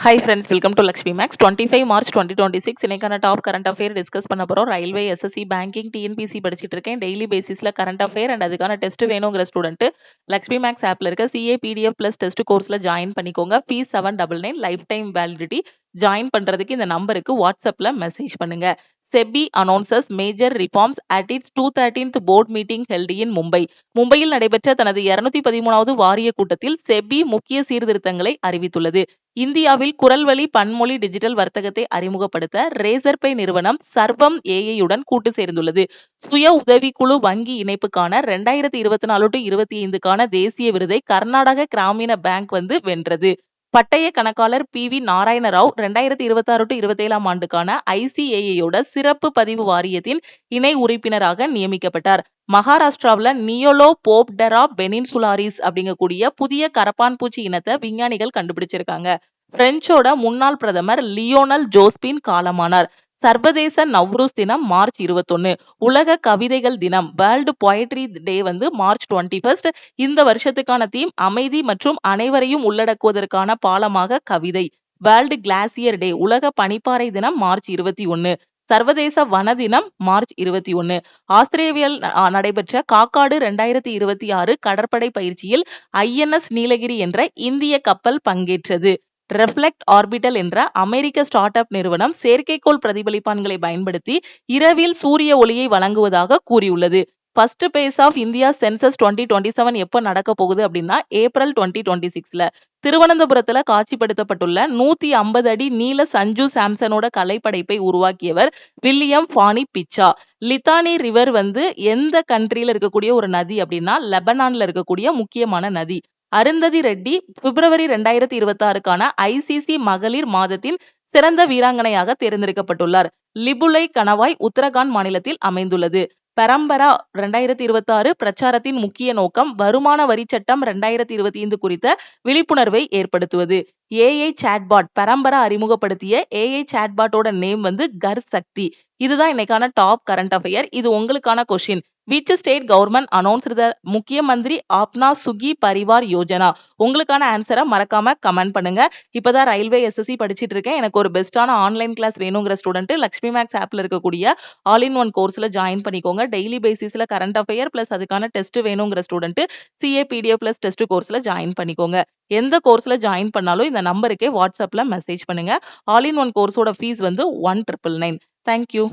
Hi friends, welcome to Lakshmi Max. 25 March 2026 இன்னைக்கான top current affair discuss பண்ண போறோம். Railway, SSC, banking, TNPSC படிச்சிட்டு இருக்கேன். டெய்லி பேசிஸ்ல கரண்ட் அஃபேர் அண்ட் அதுக்கான டெஸ்ட் வேணுங்கிற ஸ்டூடெண்ட் லக்ஷ்மி மேக்ஸ் ஆப்ல இருக்க சிஏ பிடிஎஃப் பிளஸ் டெஸ்ட் கோர்ஸ்ல ஜாயின் பண்ணிக்கோங்க. Fees 799, lifetime validity. Join பண்றதுக்கு இந்த நம்பருக்கு வாட்ஸ்அப்ல மெசேஜ் பண்ணுங்க. SEBI announces major reforms at its 213th board meeting held in Mumbai. மும்பையில் நடைபெற்ற தனது 213வது வாரிய கூட்டத்தில் செபி முக்கிய சீர்திருத்தங்களை அறிவித்துள்ளது. இந்தியாவில் குரல்வழி பன்மொழி டிஜிட்டல் வர்த்தகத்தை அறிமுகப்படுத்த ரேசர் பே நிறுவனம் சர்வம் ஏஐயுடன் கூட்டு சேர்ந்துள்ளது. சுய உதவிக்குழு வங்கி இணைப்புக்கான 2024-25க்கான தேசிய விருதை கர்நாடக கிராமீண பேங்க் வென்றது. பட்டய கணக்காளர் PV நாராயணராவ் 2026-27 ஆண்டுக்கான ICAIயோட சிறப்பு பதிவு வாரியத்தின் இணை உறுப்பினராக நியமிக்கப்பட்டார். மகாராஷ்டிராவில் நியோலோ போப்டெரா பெனின்சுலாரிஸ் அப்படிங்கக்கூடிய புதிய கரப்பான் பூச்சி இனத்தை விஞ்ஞானிகள் கண்டுபிடிச்சிருக்காங்க. பிரெஞ்சோட முன்னாள் பிரதமர் லியோனல் ஜோஸ்பின் காலமானார். சர்வதேச நவ்ரூஸ் தினம் மார்ச் 21. உலக கவிதைகள் தினம் வேர்ல்டு பொயட்ரி டே மார்ச் 21. இந்த வருஷத்துக்கான தீம் அமைதி மற்றும் அனைவரையும் உள்ளடக்குவதற்கான பாலமாக கவிதை. வேர்ல்டு கிளாசியர் டே உலக பனிப்பாறை தினம் மார்ச் 21. சர்வதேச வன தினம் மார்ச் 21. ஆஸ்திரேலியாவில் நடைபெற்ற காக்காடு 2026 கடற்படை பயிற்சியில் INS நீலகிரி என்ற இந்திய கப்பல் பங்கேற்றது. ரெஃப்ளெக்ட் ஆர்பிட்டல் என்ற அமெரிக்க ஸ்டார்ட் அப் நிறுவனம் செயற்கைக்கோள் பிரதிபலிப்பான்களை பயன்படுத்தி இரவில் சூரிய ஒளியை வழங்குவதாக கூறியுள்ளது. First phase of India census 2027 எப்ப நடக்க போகுது அப்படின்னா ஏப்ரல் 2026ல திருவனந்தபுரத்துல காட்சிப்படுத்தப்பட்டுள்ள 150 அடி நீல சஞ்சு சாம்சனோட கலைப்படைப்பை உருவாக்கியவர் வில்லியம் ஃபானி பிச்சா. லித்தானி ரிவர் எந்த கண்ட்ரியில இருக்கக்கூடிய ஒரு நதி அப்படின்னா லெபனான்ல இருக்கக்கூடிய முக்கியமான நதி. அருந்ததி ரெட்டி பிப்ரவரி 2026க்கான ICC மகளிர் மாதத்தின் சிறந்த வீராங்கனையாக தேர்ந்தெடுக்கப்பட்டுள்ளார். லிபுலை கணவாய் உத்தரகாண்ட் மாநிலத்தில் அமைந்துள்ளது. பரம்பரா 2026 பிரச்சாரத்தின் முக்கிய நோக்கம் வருமான வரி சட்டம் 2025 குறித்த விழிப்புணர்வை ஏற்படுத்துவது. AI சாட்பாட் பரம்பரா அறிமுகப்படுத்திய AI சாட்பாட்டோட நேம் கர் சக்தி. இதுதான் இன்னைக்கான டாப் கரண்ட் அஃபேர். இது உங்களுக்கான question. Which state government announced the முக்கிய மந்திரி ஆப்னா சுகி பரிவார் யோஜனா? உங்களுக்கான ஆன்சரை மறக்காம கமெண்ட் பண்ணுங்க. இப்பதான் ரயில்வே SSC படிச்சிட்டு இருக்கேன். எனக்கு ஒரு பெஸ்டான ஆன்லைன் கிளாஸ் வேணுங்கிற ஸ்டூடெண்ட் லக்ஷ்மி மேக்ஸ் ஆப்ல இருக்கக்கூடிய ஆல் இன் ஒன் கோர்ஸ்ல ஜாயின் பண்ணிக்கோங்க. டெய்லி பேசிஸ்ல கரண்ட் அஃபேர் பிளஸ் அதுக்கான டெஸ்ட் வேணுங்கிற student CA PDF plus test கோர்ஸ்ல ஜாயின் பண்ணிக்கோங்க. எந்த கோர்ஸ்ல ஜாயின் பண்ணாலும் இந்த நம்பருக்கே வாட்ஸ்அப்ல மெசேஜ் பண்ணுங்க. ஆல் இன் ஒன் கோர்ஸோட ஃபீஸ் 1999. தேங்க்யூ.